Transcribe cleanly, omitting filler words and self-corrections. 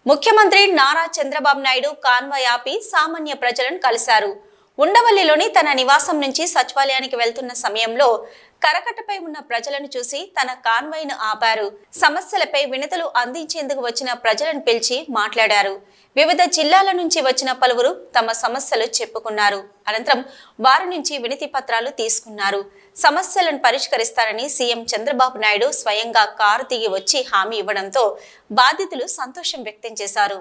ముఖ్యమంత్రి నారా చంద్రబాబు నాయుడు కాన్వాయ్ ఆపి సామాన్య ప్రజలను కలిశారు. ఉండవల్లిలోని తన నివాసం నుంచి సచివాలయానికి వెళ్తున్న సమయంలో కరకట్టపై ఉన్న ప్రజలను చూసి తన కాన్వాయ్ను ఆపారు. సమస్యలపై వినతులు అందించేందుకు వచ్చిన ప్రజలను పిలిచి మాట్లాడారు. వివిధ జిల్లాల నుంచి వచ్చిన పలువురు తమ సమస్యలు చెప్పుకున్నారు. అనంతరం వారి నుంచి వినతి పత్రాలు తీసుకున్నారు. సమస్యలను పరిష్కరిస్తారని సీఎం చంద్రబాబు నాయుడు స్వయంగా కారు దిగి వచ్చి హామీ ఇవ్వడంతో బాధితులు సంతోషం వ్యక్తం చేశారు.